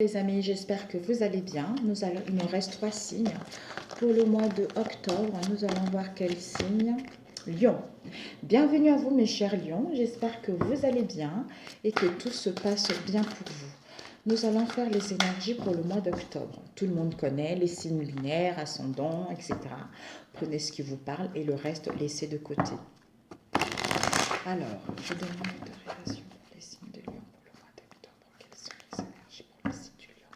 Les amis, j'espère que vous allez bien. Il nous reste 3 signes. Pour le mois de octobre, nous allons voir quel signe. Lion. Bienvenue à vous mes chers lions. J'espère que vous allez bien et que tout se passe bien pour vous. Nous allons faire les énergies pour le mois d'octobre. Tout le monde connaît les signes lunaires, ascendants, etc. Prenez ce qui vous parle et le reste, laissez de côté. Alors, je demande l'autorisation pour les signes de lion pour le mois d'octobre. Quelles sont les énergies pour les signes du lion?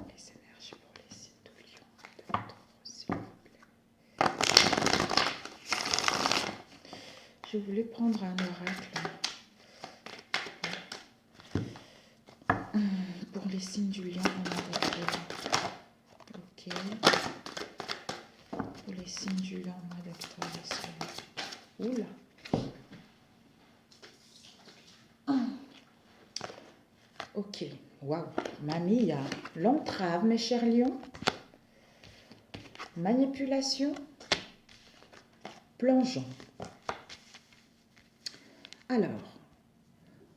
Les énergies pour les signes de lion de l'octobre, s'il vous plaît. Je voulais prendre un oracle pour les signes du lion en mois d'octobre. Ok. Pour les signes du lion en mois d'octobre. Oula. Ok. Waouh. Mamie, il y a l'entrave, mes chers lions. Manipulation. Plongeon. Alors,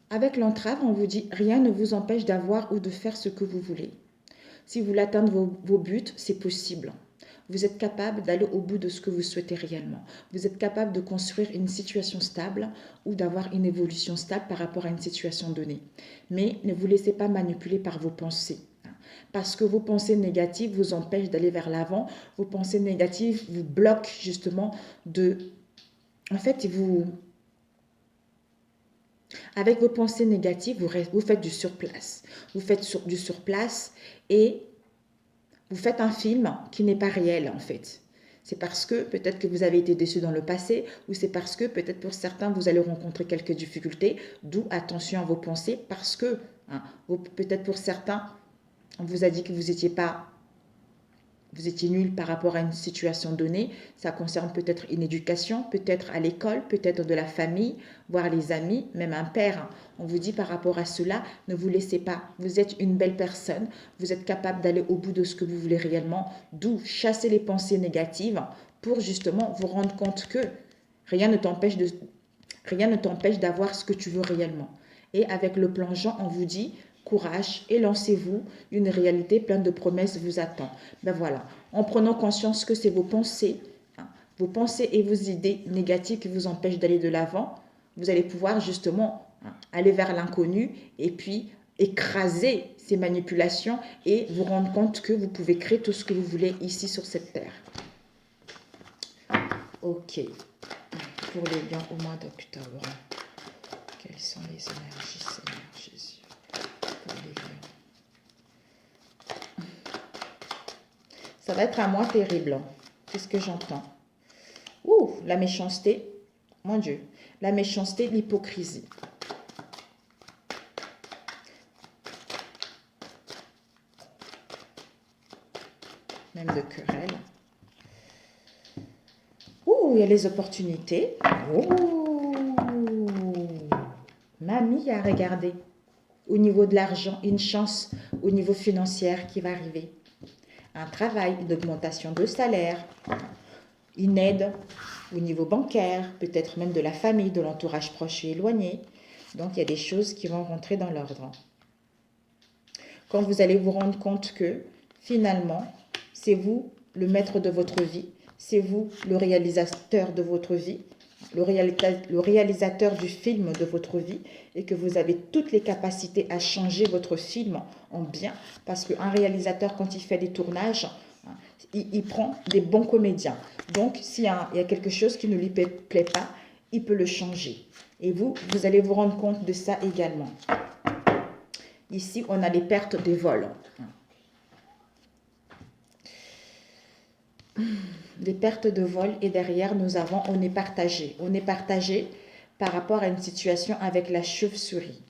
avec l'entrave, on vous dit rien ne vous empêche d'avoir ou de faire ce que vous voulez. Si vous voulez atteindre vos buts, c'est possible. Vous êtes capable d'aller au bout de ce que vous souhaitez réellement. Vous êtes capable de construire une situation stable ou d'avoir une évolution stable par rapport à une situation donnée. Mais ne vous laissez pas manipuler par vos pensées. Parce que vos pensées négatives vous empêchent d'aller vers l'avant. Vos pensées négatives vous bloquent justement de... En fait, avec vos pensées négatives, vous faites du surplace. Vous faites du surplace et vous faites un film qui n'est pas réel en fait. C'est parce que peut-être que vous avez été déçu dans le passé ou c'est parce que peut-être pour certains vous allez rencontrer quelques difficultés, d'où attention à vos pensées parce que peut-être pour certains on vous a dit que vous étiez nul par rapport à une situation donnée. Ça concerne peut-être une éducation, peut-être à l'école, peut-être de la famille, voire les amis, même un père. On vous dit par rapport à cela, ne vous laissez pas. Vous êtes une belle personne, vous êtes capable d'aller au bout de ce que vous voulez réellement, d'où chasser les pensées négatives pour justement vous rendre compte que rien ne t'empêche d'avoir ce que tu veux réellement. Et avec le plongeon, on vous dit courage et lancez-vous, une réalité pleine de promesses vous attend. Ben voilà, en prenant conscience que c'est vos pensées et vos idées négatives qui vous empêchent d'aller de l'avant, vous allez pouvoir justement aller vers l'inconnu et puis écraser ces manipulations et vous rendre compte que vous pouvez créer tout ce que vous voulez ici sur cette terre. Ok, pour les lions au mois d'octobre, quelles sont les énergies, Seigneur Jésus, pour les lions? Ça va être un mois terrible. C'est ce que j'entends. Ouh, la méchanceté. Mon Dieu. La méchanceté, l'hypocrisie. Même de querelle. Ouh, il y a les opportunités. Ouh. Mamie a regardé. Au niveau de l'argent, une chance au niveau financier qui va arriver. Un travail, une augmentation de salaire, une aide au niveau bancaire, peut-être même de la famille, de l'entourage proche et éloigné. Donc, il y a des choses qui vont rentrer dans l'ordre. Quand vous allez vous rendre compte que, finalement, c'est vous le maître de votre vie, c'est vous le réalisateur de votre vie, le réalisateur du film de votre vie et que vous avez toutes les capacités à changer votre film en bien parce qu'un réalisateur, quand il fait des tournages, il prend des bons comédiens. Donc, s'il y a quelque chose qui ne lui plaît pas, il peut le changer. Et vous allez vous rendre compte de ça également. Ici, on a les pertes des vols. Des pertes de vol et derrière, on est partagé. On est partagé par rapport à une situation avec la chauve-souris.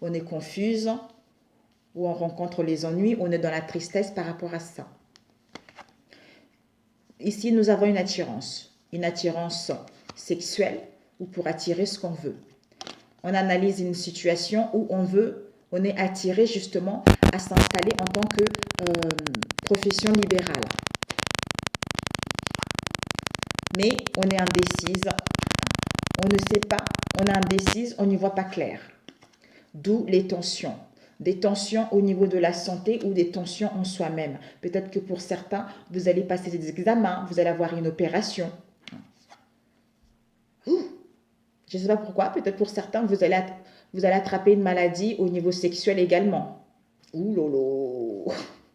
On est confuse ou on rencontre les ennuis, on est dans la tristesse par rapport à ça. Ici, nous avons une attirance sexuelle ou pour attirer ce qu'on veut. On analyse une situation où on est attiré justement à s'installer en tant que profession libérale. Mais on est indécise, on ne sait pas, on est indécise, on n'y voit pas clair. D'où les tensions. Des tensions au niveau de la santé ou des tensions en soi-même. Peut-être que pour certains, vous allez passer des examens, vous allez avoir une opération. Ouh, je ne sais pas pourquoi, peut-être pour certains, vous allez attraper une maladie au niveau sexuel également. Ouh lolo,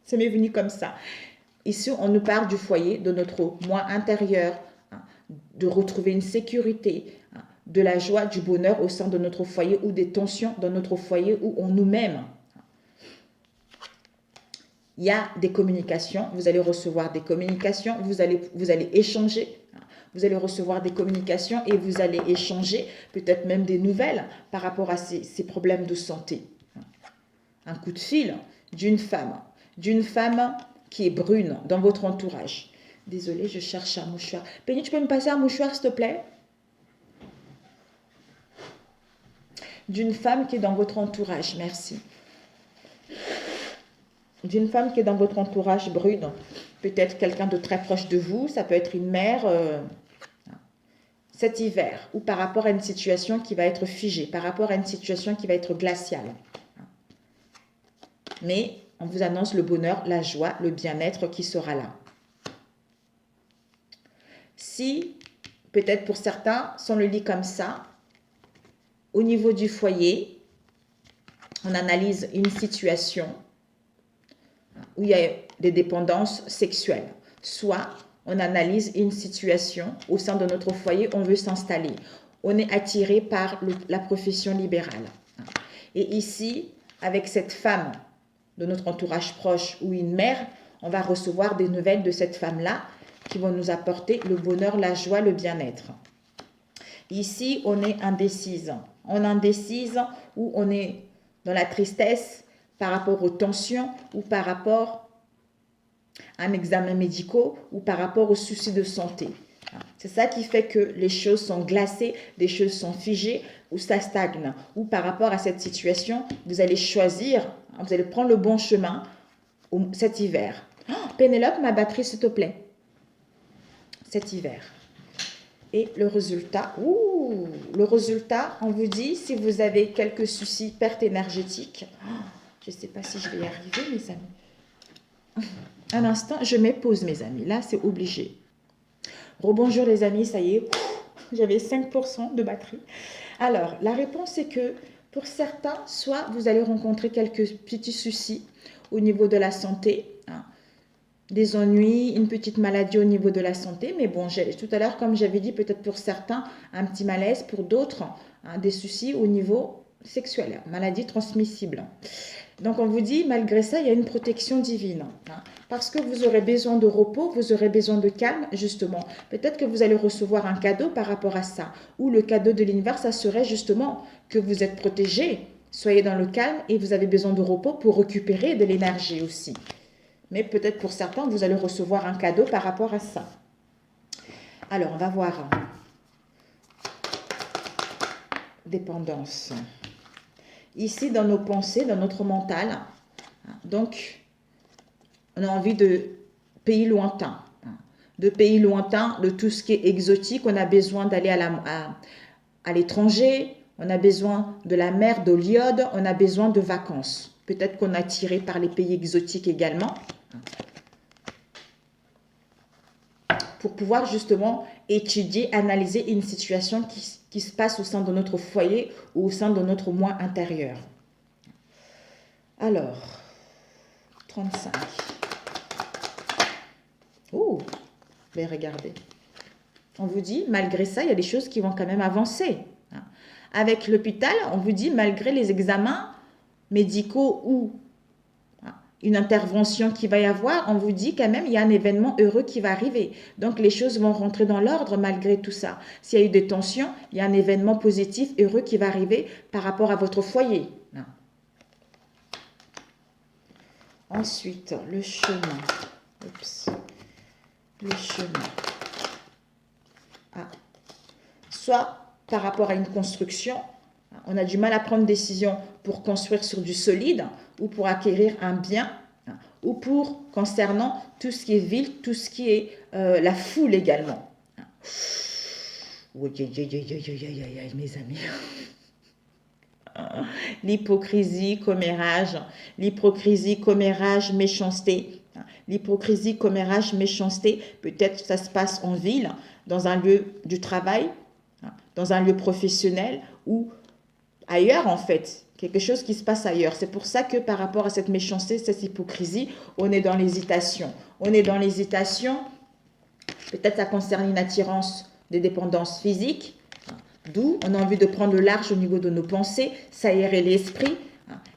ça m'est venu comme ça. Ici, on nous parle du foyer, de notre moi intérieur, de retrouver une sécurité, de la joie, du bonheur au sein de notre foyer ou des tensions dans notre foyer où on nous-mêmes. Il y a des communications, vous allez recevoir des communications, vous allez échanger, vous allez recevoir des communications et vous allez échanger peut-être même des nouvelles par rapport à ces problèmes de santé. Un coup de fil d'une femme qui est brune dans votre entourage. Désolée, je cherche un mouchoir. Penny, tu peux me passer un mouchoir, s'il te plaît? D'une femme qui est dans votre entourage, merci. D'une femme qui est dans votre entourage brune, peut-être quelqu'un de très proche de vous, ça peut être une mère, cet hiver, ou par rapport à une situation qui va être figée, par rapport à une situation qui va être glaciale. Mais on vous annonce le bonheur, la joie, le bien-être qui sera là. Si, peut-être pour certains, si on le lit comme ça, au niveau du foyer, on analyse une situation où il y a des dépendances sexuelles. Soit on analyse une situation au sein de notre foyer, on veut s'installer. On est attiré par la profession libérale. Et ici, avec cette femme de notre entourage proche ou une mère, on va recevoir des nouvelles de cette femme-là qui vont nous apporter le bonheur, la joie, le bien-être. Ici, on est indécise. On est indécise ou on est dans la tristesse par rapport aux tensions ou par rapport à un examen médical ou par rapport aux soucis de santé. C'est ça qui fait que les choses sont glacées, les choses sont figées ou ça stagne. Ou par rapport à cette situation, vous allez choisir, vous allez prendre le bon chemin cet hiver. Oh, Pénélope, ma batterie, s'il te plaît. Cet hiver. Et le résultat, on vous dit si vous avez quelques soucis, perte énergétique. Je ne sais pas si je vais y arriver, mes amis. Un instant, je mets pause, mes amis. Là, c'est obligé. Rebonjour, les amis, ça y est. J'avais 5% de batterie. Alors, la réponse est que pour certains, soit vous allez rencontrer quelques petits soucis au niveau de la santé, des ennuis, une petite maladie au niveau de la santé. Mais bon, tout à l'heure, comme j'avais dit, peut-être pour certains, un petit malaise, pour d'autres, des soucis au niveau sexuel, maladie transmissible. Donc, on vous dit, malgré ça, il y a une protection divine. Parce que vous aurez besoin de repos, vous aurez besoin de calme, justement. Peut-être que vous allez recevoir un cadeau par rapport à ça. Ou le cadeau de l'univers, ça serait justement que vous êtes protégé. Soyez dans le calme et vous avez besoin de repos pour récupérer de l'énergie aussi. Mais peut-être pour certains, vous allez recevoir un cadeau par rapport à ça. Alors, on va voir. Dépendance. Ici, dans nos pensées, dans notre mental, donc, on a envie de pays lointains. De pays lointains, de tout ce qui est exotique. On a besoin d'aller à l'étranger. On a besoin de la mer, de l'iode. On a besoin de vacances. Peut-être qu'on est attiré par les pays exotiques également. Pour pouvoir justement étudier, analyser une situation qui se passe au sein de notre foyer ou au sein de notre moi intérieur. Alors, 35. Oh, mais regardez. On vous dit, malgré ça, il y a des choses qui vont quand même avancer. Avec l'hôpital, on vous dit, malgré les examens médicaux ou une intervention qui va y avoir, on vous dit quand même il y a un événement heureux qui va arriver. Donc les choses vont rentrer dans l'ordre malgré tout ça. S'il y a eu des tensions, il y a un événement positif, heureux qui va arriver par rapport à votre foyer. Ensuite, le chemin. Oups. Le chemin. Soit par rapport à une construction, on a du mal à prendre décision pour construire sur du solide ou pour acquérir un bien ou pour concernant tout ce qui est ville, tout ce qui est la foule également. Oui, mes amis. L'hypocrisie, commérage. L'hypocrisie, commérage, méchanceté. L'hypocrisie, commérage, méchanceté, peut-être ça se passe en ville, dans un lieu du travail, dans un lieu professionnel ou ailleurs en fait. Quelque chose qui se passe ailleurs. C'est pour ça que par rapport à cette méchanceté, cette hypocrisie, on est dans l'hésitation. On est dans l'hésitation. Peut-être ça concerne une attirance des dépendances physiques, d'où on a envie de prendre le large au niveau de nos pensées, s'aérer l'esprit.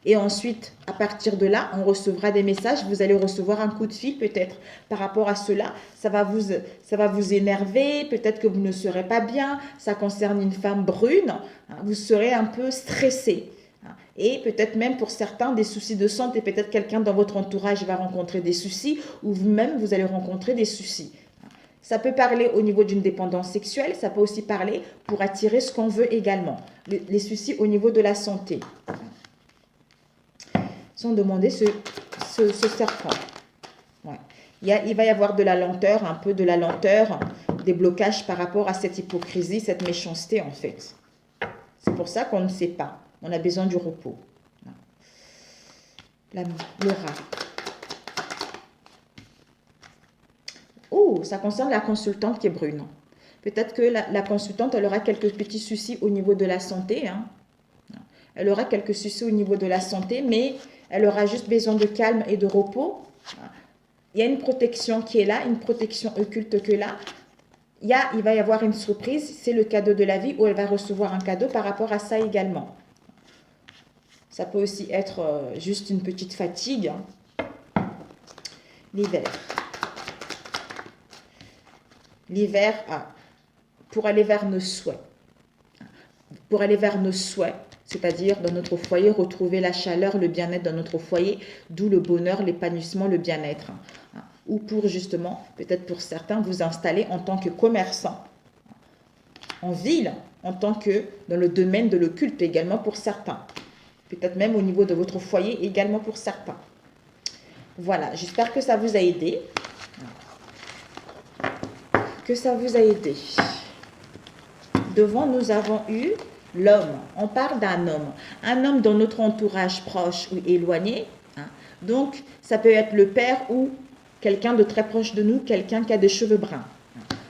Et ensuite, à partir de là, on recevra des messages. Vous allez recevoir un coup de fil peut-être par rapport à cela. Ça va vous énerver. Peut-être que vous ne serez pas bien. Ça concerne une femme brune. Vous serez un peu stressé. Et peut-être même pour certains des soucis de santé. Peut-être quelqu'un dans votre entourage va rencontrer des soucis ou vous-même, vous allez rencontrer des soucis. Ça peut parler au niveau d'une dépendance sexuelle. Ça peut aussi parler pour attirer ce qu'on veut également. Les soucis au niveau de la santé. Sans demander ce serpent. Ouais. Il va y avoir de la lenteur, un peu de la lenteur, des blocages par rapport à cette hypocrisie, cette méchanceté en fait. C'est pour ça qu'on ne sait pas. On a besoin du repos. Le rat. Oh, ça concerne la consultante qui est brune. Peut-être que la consultante, elle aura quelques petits soucis au niveau de la santé. Elle aura quelques soucis au niveau de la santé, mais elle aura juste besoin de calme et de repos. Il y a une protection qui est là, une protection occulte qui est là. Il va y avoir une surprise, c'est le cadeau de la vie où elle va recevoir un cadeau par rapport à ça également. Ça peut aussi être juste une petite fatigue. L'hiver. L'hiver, pour aller vers nos souhaits. Pour aller vers nos souhaits, c'est-à-dire dans notre foyer, retrouver la chaleur, le bien-être dans notre foyer, d'où le bonheur, l'épanouissement, le bien-être. Ou pour justement, peut-être pour certains, vous installer en tant que commerçant, en ville, en tant que dans le domaine de l'occulte également pour certains. Peut-être même au niveau de votre foyer également pour certains. Voilà, j'espère que ça vous a aidé. Que ça vous a aidé. Devant, nous avons eu l'homme. On parle d'un homme. Un homme dans notre entourage proche ou éloigné. Donc, ça peut être le père ou quelqu'un de très proche de nous, quelqu'un qui a des cheveux bruns.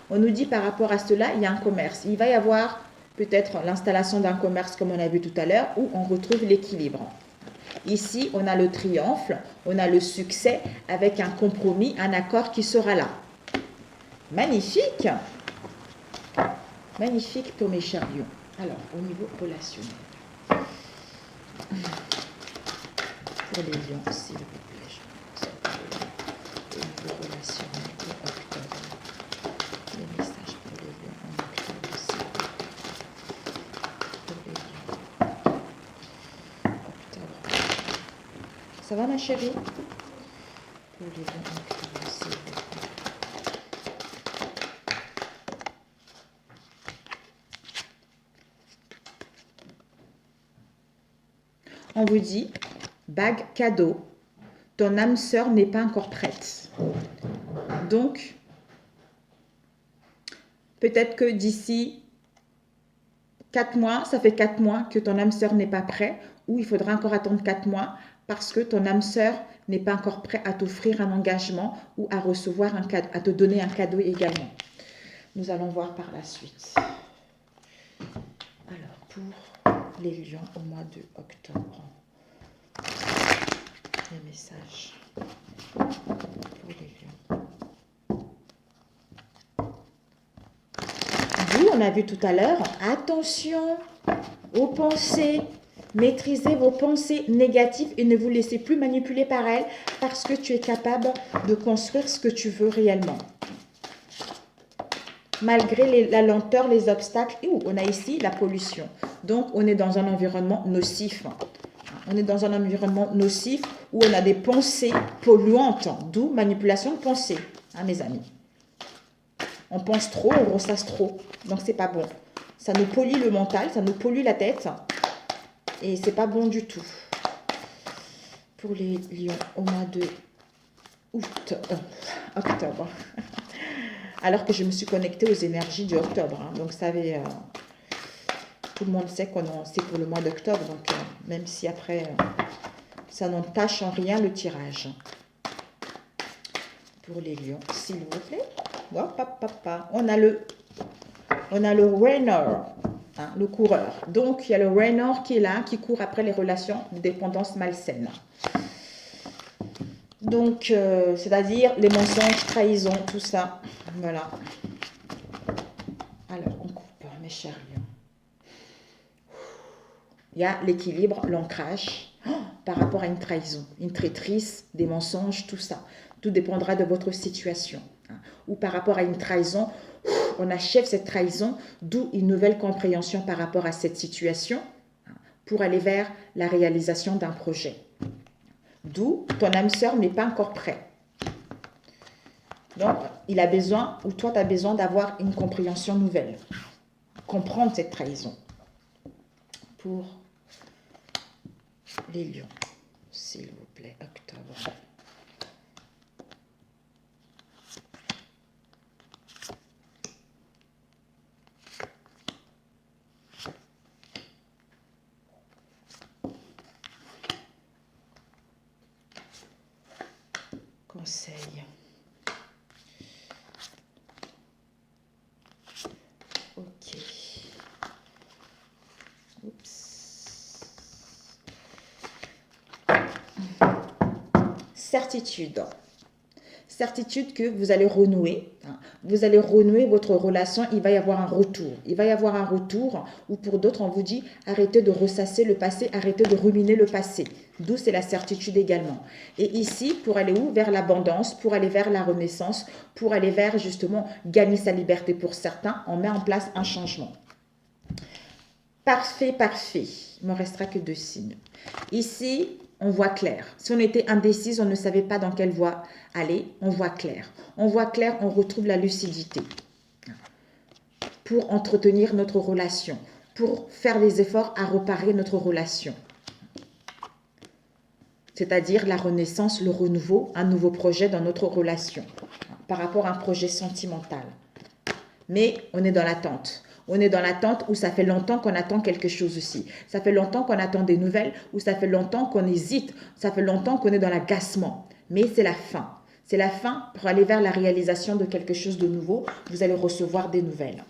On nous dit par rapport à cela, il y a un commerce. Il va y avoir peut-être l'installation d'un commerce comme on a vu tout à l'heure, où on retrouve l'équilibre. Ici, on a le triomphe, on a le succès avec un compromis, un accord qui sera là. Magnifique! Magnifique pour mes chers lions. Alors, au niveau relationnel. Pour les lions, s'il vous plaît. Au niveau relationnel pour octobre. Les messages pour les lions en octobre aussi. Pour les lions. Octobre. Ça va ma chérie? Pour les lions en octobre aussi. On vous dit, bague cadeau, ton âme sœur n'est pas encore prête. Donc, peut-être que d'ici 4 mois, ça fait 4 mois que ton âme sœur n'est pas prête, ou il faudra encore attendre 4 mois parce que ton âme sœur n'est pas encore prête à t'offrir un engagement ou à recevoir un cadeau, à te donner un cadeau également. Nous allons voir par la suite. Alors, pour les lions au mois de octobre. Les messages pour les lions. Vous, on a vu tout à l'heure, attention aux pensées. Maîtrisez vos pensées négatives et ne vous laissez plus manipuler par elles parce que tu es capable de construire ce que tu veux réellement. Malgré la lenteur, les obstacles, on a ici la pollution. Donc, on est dans un environnement nocif. On est dans un environnement nocif où on a des pensées polluantes, d'où manipulation de pensée, mes amis. On pense trop, on ressasse trop, donc c'est pas bon. Ça nous pollue le mental, ça nous pollue la tête, et c'est pas bon du tout. Pour les lions au mois de octobre. Alors que je me suis connectée aux énergies du octobre. Donc ça avait... Tout le monde sait c'est pour le mois d'octobre, donc même si après, ça n'entache en rien le tirage. Pour les lions, s'il vous plaît. Hop, hop, hop, hop. On a le runner, hein, le coureur. Donc, il y a le runner qui est là, qui court après les relations de dépendance malsaine. Donc, c'est-à-dire les mensonges, trahisons, tout ça. Voilà. Alors, on coupe, mes chers lions. Il y a l'équilibre, l'ancrage par rapport à une trahison, une traîtrise, des mensonges, tout ça. Tout dépendra de votre situation. Hein. Ou par rapport à une trahison, on achève cette trahison, d'où une nouvelle compréhension par rapport à cette situation pour aller vers la réalisation d'un projet. D'où ton âme sœur n'est pas encore prêt. Donc, il a besoin, ou toi, tu as besoin d'avoir une compréhension nouvelle. Comprendre cette trahison. Pour les lions, s'il vous plaît, octobre. Conseil. Ok. Oups. Certitude. Certitude que vous allez renouer. Vous allez renouer votre relation, il va y avoir un retour. Il va y avoir un retour où pour d'autres, on vous dit arrêtez de ressasser le passé, arrêtez de ruminer le passé. D'où c'est la certitude également. Et ici, pour aller où? Vers l'abondance, pour aller vers la renaissance, pour aller vers justement gagner sa liberté pour certains, on met en place un changement. Parfait, parfait. Il ne me restera que 2 signes. Ici, on voit clair. Si on était indécise, on ne savait pas dans quelle voie aller, on voit clair. On voit clair, on retrouve la lucidité pour entretenir notre relation, pour faire les efforts à réparer notre relation. C'est-à-dire la renaissance, le renouveau, un nouveau projet dans notre relation par rapport à un projet sentimental. Mais on est dans l'attente. On est dans l'attente où ça fait longtemps qu'on attend quelque chose aussi. Ça fait longtemps qu'on attend des nouvelles, ou ça fait longtemps qu'on hésite, ça fait longtemps qu'on est dans l'agacement. Mais c'est la fin. C'est la fin pour aller vers la réalisation de quelque chose de nouveau. Vous allez recevoir des nouvelles.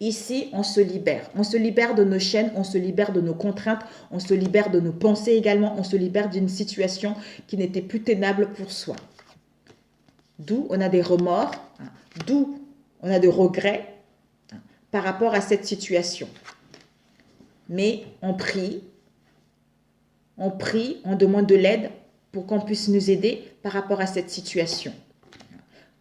Ici, on se libère. On se libère de nos chaînes, on se libère de nos contraintes, on se libère de nos pensées également, on se libère d'une situation qui n'était plus tenable pour soi. D'où on a des remords, d'où on a des regrets par rapport à cette situation. Mais on prie, on demande de l'aide pour qu'on puisse nous aider par rapport à cette situation.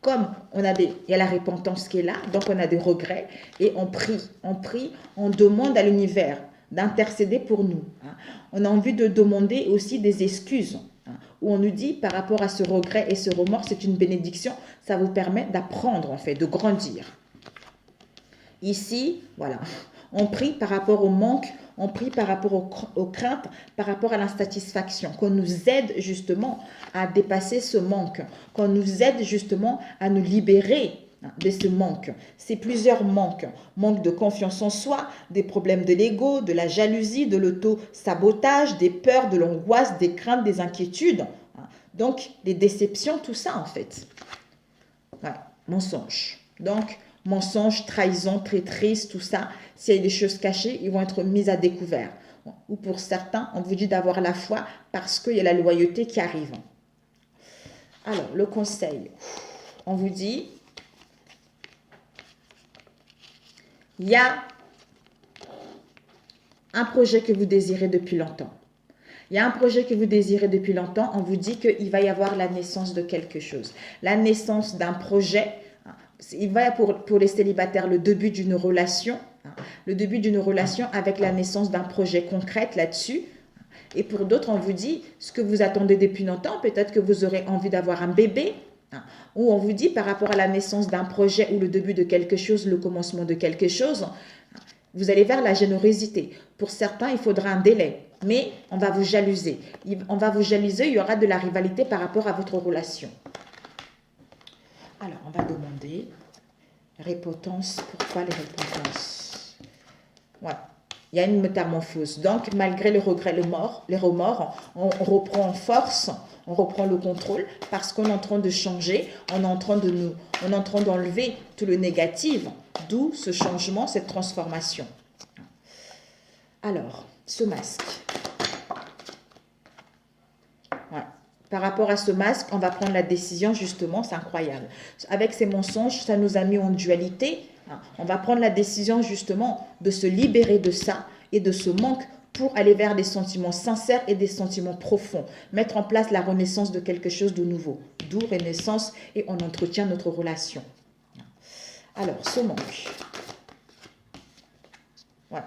Comme il y a la repentance qui est là, donc on a des regrets et on prie, on demande à l'univers d'intercéder pour nous. On a envie de demander aussi des excuses, où on nous dit par rapport à ce regret et ce remords, c'est une bénédiction, ça vous permet d'apprendre en fait, de grandir. Ici, voilà, on prie par rapport au manque, on prie par rapport aux craintes, par rapport à l'insatisfaction, qu'on nous aide justement à dépasser ce manque, qu'on nous aide justement à nous libérer de ce manque. C'est plusieurs manques. Manque de confiance en soi, des problèmes de l'ego, de la jalousie, de l'auto-sabotage, des peurs, de l'angoisse, des craintes, des inquiétudes. Donc, les déceptions, tout ça en fait. Voilà, mensonge. Donc, mensonges, trahison, traîtrise, tout ça, s'il y a des choses cachées, ils vont être mises à découvert. Ou pour certains, on vous dit d'avoir la foi parce qu'il y a la loyauté qui arrive. Alors, le conseil, on vous dit, il y a un projet que vous désirez depuis longtemps. Il y a un projet que vous désirez depuis longtemps, on vous dit qu'il va y avoir la naissance de quelque chose. La naissance d'un projet. Il va pour les célibataires le début d'une relation, avec la naissance d'un projet concret là-dessus. Et pour d'autres, on vous dit ce que vous attendez depuis longtemps, peut-être que vous aurez envie d'avoir un bébé, ou on vous dit par rapport à la naissance d'un projet ou le début de quelque chose, le commencement de quelque chose, vous allez vers la générosité. Pour certains, il faudra un délai, mais on va vous jalouser. On va vous jalouser, il y aura de la rivalité par rapport à votre relation. Alors, on va demander répotence. Pourquoi les réponses? Ouais. Il y a une métamorphose. Donc, malgré les regrets, les remords, on reprend en force, on reprend le contrôle parce qu'on est en train de changer, on est en train d'enlever tout le négatif, d'où ce changement, cette transformation. Alors, ce masque. Ouais. Par rapport à ce masque, on va prendre la décision, justement, c'est incroyable. Avec ces mensonges, ça nous a mis en dualité. On va prendre la décision, justement, de se libérer de ça et de ce manque pour aller vers des sentiments sincères et des sentiments profonds. Mettre en place la renaissance de quelque chose de nouveau. D'où renaissance et on entretient notre relation. Alors, ce manque. Ouais.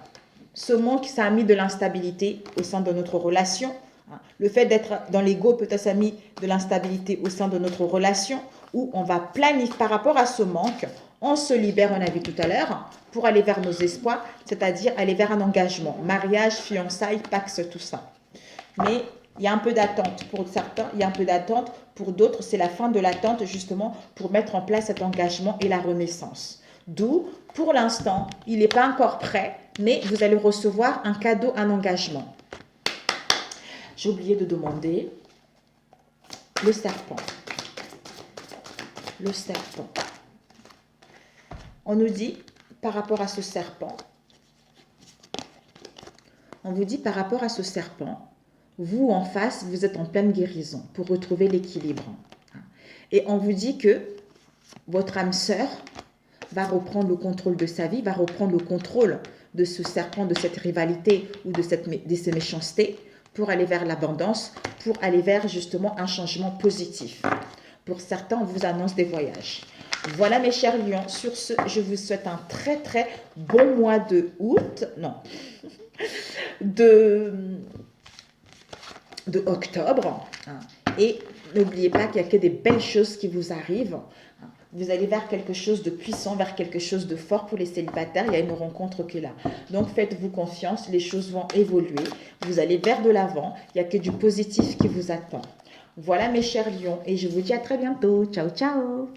Ce manque, ça a mis de l'instabilité au sein de notre relation. Le fait d'être dans l'ego, peut-être ça a mis de l'instabilité au sein de notre relation où on va planifier par rapport à ce manque. On se libère, on a vu tout à l'heure, pour aller vers nos espoirs, c'est-à-dire aller vers un engagement. Mariage, fiançailles, pax, tout ça. Mais il y a un peu d'attente pour certains, il y a un peu d'attente pour d'autres. C'est la fin de l'attente justement pour mettre en place cet engagement et la renaissance. D'où, pour l'instant, il n'est pas encore prêt, mais vous allez recevoir un cadeau, un engagement. J'ai oublié de demander le serpent. Le serpent. On nous dit, par rapport à ce serpent, on vous dit par rapport à ce serpent, vous en face, vous êtes en pleine guérison pour retrouver l'équilibre. Et on vous dit que votre âme sœur va reprendre le contrôle de sa vie, va reprendre le contrôle de ce serpent, de cette rivalité ou de ces méchancetés pour aller vers l'abondance, pour aller vers justement un changement positif. Pour certains, on vous annonce des voyages. Voilà mes chers lions, sur ce, je vous souhaite un très très bon mois de août, non, de octobre. Et n'oubliez pas qu'il n'y a que des belles choses qui vous arrivent. Vous allez vers quelque chose de puissant, vers quelque chose de fort pour les célibataires. Il y a une rencontre qui est là. Donc faites-vous confiance, les choses vont évoluer. Vous allez vers de l'avant. Il n'y a que du positif qui vous attend. Voilà mes chers lions et je vous dis à très bientôt. Ciao, ciao!